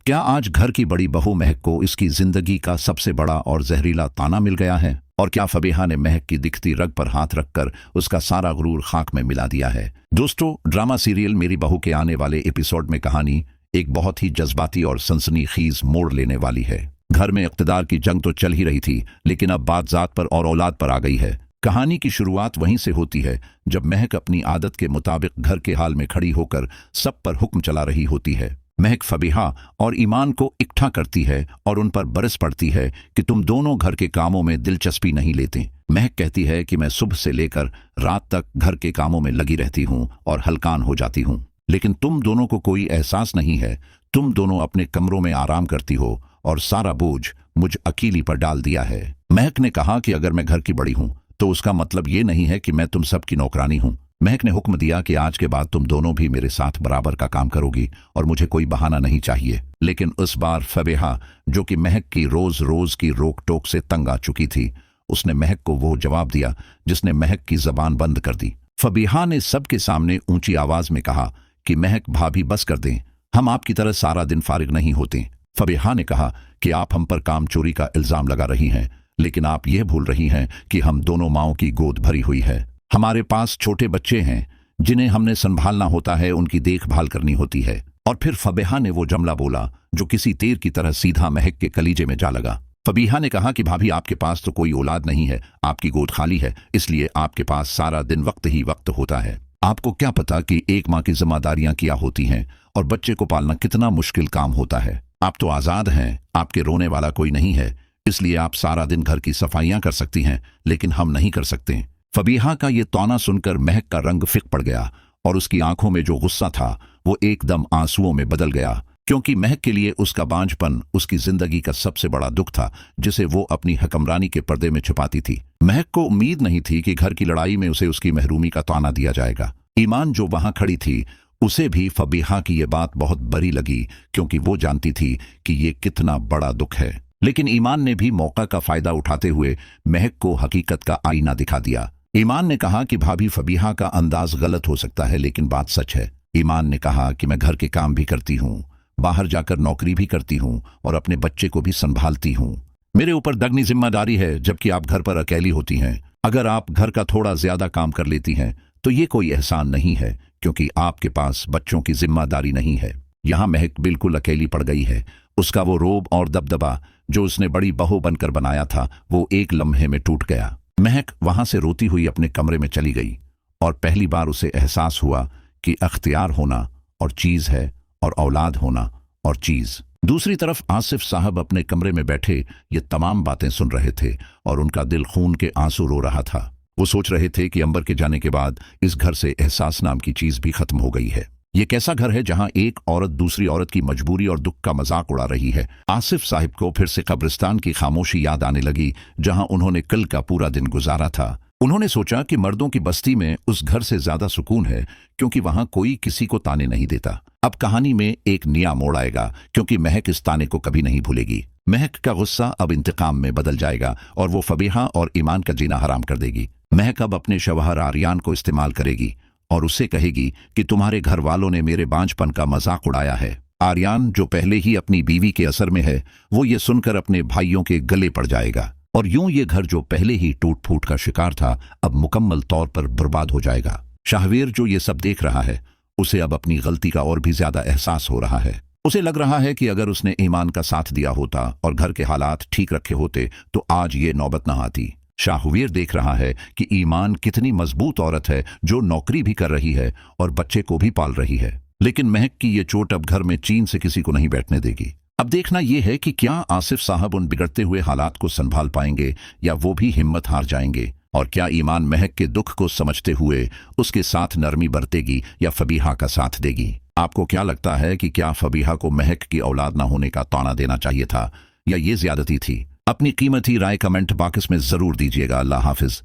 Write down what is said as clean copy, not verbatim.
क्या आज घर की बड़ी बहू महक को इसकी जिंदगी का सबसे बड़ा और जहरीला ताना मिल गया है? और क्या फबीहा ने महक की दिखती रग पर हाथ रखकर उसका सारा गुरूर खाक में मिला दिया है? दोस्तों, ड्रामा सीरियल मेरी बहू के आने वाले एपिसोड में कहानी एक बहुत ही जज्बाती और सनसनीखेज मोड़ लेने वाली है। घर में इख्तिदार की जंग तो चल ही रही थी, लेकिन अब बात जात पर और औलाद पर आ गई है। कहानी की शुरुआत वहीं से होती है जब महक अपनी आदत के मुताबिक घर के हाल में खड़ी होकर सब पर हुक्म चला रही होती है। महक फबीहा और ईमान को इकट्ठा करती है और उन पर बरस पड़ती है कि तुम दोनों घर के कामों में दिलचस्पी नहीं लेते। महक कहती है कि मैं सुबह से लेकर रात तक घर के कामों में लगी रहती हूँ और हलकान हो जाती हूँ, लेकिन तुम दोनों को कोई एहसास नहीं है। तुम दोनों अपने कमरों में आराम करती हो और सारा बोझ मुझ अकेली पर डाल दिया है। महक ने कहा कि अगर मैं घर की बड़ी हूँ तो उसका मतलब ये नहीं है कि मैं तुम सबकी नौकरानी हूँ। महक ने हुक्म दिया कि आज के बाद तुम दोनों भी मेरे साथ बराबर का काम करोगी और मुझे कोई बहाना नहीं चाहिए। लेकिन इस बार फबीहा, जो कि महक की रोज रोज की रोक टोक से तंग आ चुकी थी, उसने महक को वो जवाब दिया जिसने महक की जबान बंद कर दी। फबीहा ने सबके सामने ऊंची आवाज में कहा कि महक भाभी बस कर दें, हम आपकी तरह सारा दिन फारिग नहीं होते। फबीहा ने कहा कि आप हम पर काम चोरी का इल्जाम लगा रही हैं, लेकिन आप यह भूल रही हैं कि हम दोनों माओं की गोद भरी हुई है। हमारे पास छोटे बच्चे हैं जिन्हें हमने संभालना होता है, उनकी देखभाल करनी होती है। और फिर फबीहा ने वो जुमला बोला जो किसी तीर की तरह सीधा महक के कलीजे में जा लगा। फबीहा ने कहा कि भाभी, आपके पास तो कोई औलाद नहीं है, आपकी गोद खाली है, इसलिए आपके पास सारा दिन वक्त ही वक्त होता है। आपको क्या पता कि एक माँ की जिम्मेदारियां क्या होती हैं और बच्चे को पालना कितना मुश्किल काम होता है। आप तो आजाद हैं, आपके रोने वाला कोई नहीं है, इसलिए आप सारा दिन घर की सफाइयां कर सकती हैं, लेकिन हम नहीं कर सकते। फबीहा का ये तौना सुनकर महक का रंग फिक पड़ गया और उसकी आंखों में जो गुस्सा था वो एकदम आंसुओं में बदल गया, क्योंकि महक के लिए उसका बांझपन उसकी जिंदगी का सबसे बड़ा दुख था, जिसे वो अपनी हुक्मरानी के पर्दे में छुपाती थी। महक को उम्मीद नहीं थी कि घर की लड़ाई में उसे उसकी महरूमी का ताना दिया जाएगा। ईमान, जो वहां खड़ी थी, उसे भी फबीहा की ये बात बहुत बुरी लगी, क्योंकि वो जानती थी कि ये कितना बड़ा दुख है। लेकिन ईमान ने भी मौका का फायदा उठाते हुए महक को हकीकत का आईना दिखा दिया। ईमान ने कहा कि भाभी, फबीहा का अंदाज गलत हो सकता है, लेकिन बात सच है। ईमान ने कहा कि मैं घर के काम भी करती हूँ, बाहर जाकर नौकरी भी करती हूँ और अपने बच्चे को भी संभालती हूँ। मेरे ऊपर दगनी जिम्मेदारी है, जबकि आप घर पर अकेली होती हैं। अगर आप घर का थोड़ा ज्यादा काम कर लेती हैं तो ये कोई एहसान नहीं है, क्योंकि आपके पास बच्चों की जिम्मेदारी नहीं है। यहाँ महक बिल्कुल अकेली पड़ गई है। उसका वो रोब और दबदबा जो उसने बड़ी बहू बनकर बनाया था, वो एक लम्हे में टूट गया। महक वहां से रोती हुई अपने कमरे में चली गई और पहली बार उसे एहसास हुआ कि अख्तियार होना और चीज है और औलाद होना और चीज। दूसरी तरफ आसिफ साहब अपने कमरे में बैठे ये तमाम बातें सुन रहे थे और उनका दिल खून के आंसू रो रहा था। वो सोच रहे थे कि अंबर के जाने के बाद इस घर से एहसास नाम की चीज भी खत्म हो गई है। ये कैसा घर है जहां एक औरत दूसरी औरत की मजबूरी और दुख का मजाक उड़ा रही है। आसिफ साहिब को फिर से कब्रिस्तान की खामोशी याद आने लगी जहां उन्होंने कल का पूरा दिन गुजारा था। उन्होंने सोचा कि मर्दों की बस्ती में उस घर से ज्यादा सुकून है, क्योंकि वहां कोई किसी को ताने नहीं देता। अब कहानी में एक नया मोड़ आएगा, क्योंकि महक इस ताने को कभी नहीं भूलेगी। महक का गुस्सा अब इंतकाम में बदल जाएगा और वो फबीहा और ईमान का जीना हराम कर देगी। महक अब अपने शवहर आर्यान को इस्तेमाल करेगी और उससे कहेगी कि तुम्हारे घर वालों ने मेरे बांझपन का मजाक उड़ाया है। आर्यान, जो पहले ही अपनी बीवी के असर में है, वो ये सुनकर अपने भाइयों के गले पड़ जाएगा और यूं ये घर जो पहले ही टूट फूट का शिकार था, अब मुकम्मल तौर पर बर्बाद हो जाएगा। शाहवीर, जो ये सब देख रहा है, उसे अब अपनी गलती का और भी ज्यादा एहसास हो रहा है। उसे लग रहा है कि अगर उसने ईमान का साथ दिया होता और घर के हालात ठीक रखे होते तो आज ये नौबत न आती। शाहवीर देख रहा है कि ईमान कितनी मजबूत औरत है, जो नौकरी भी कर रही है और बच्चे को भी पाल रही है। लेकिन महक की ये चोट अब घर में चैन से किसी को नहीं बैठने देगी। अब देखना यह है कि क्या आसिफ साहब उन बिगड़ते हुए हालात को संभाल पाएंगे या वो भी हिम्मत हार जाएंगे, और क्या ईमान महक के दुख को समझते हुए उसके साथ नरमी बरतेगी या फबीहा का साथ देगी। आपको क्या लगता है कि क्या फबीहा को महक की औलाद न होने का ताना देना चाहिए था या ये ज्यादती थी? अपनी कीमती राय कमेंट बॉक्स में जरूर दीजिएगा। अल्लाह हाफिज।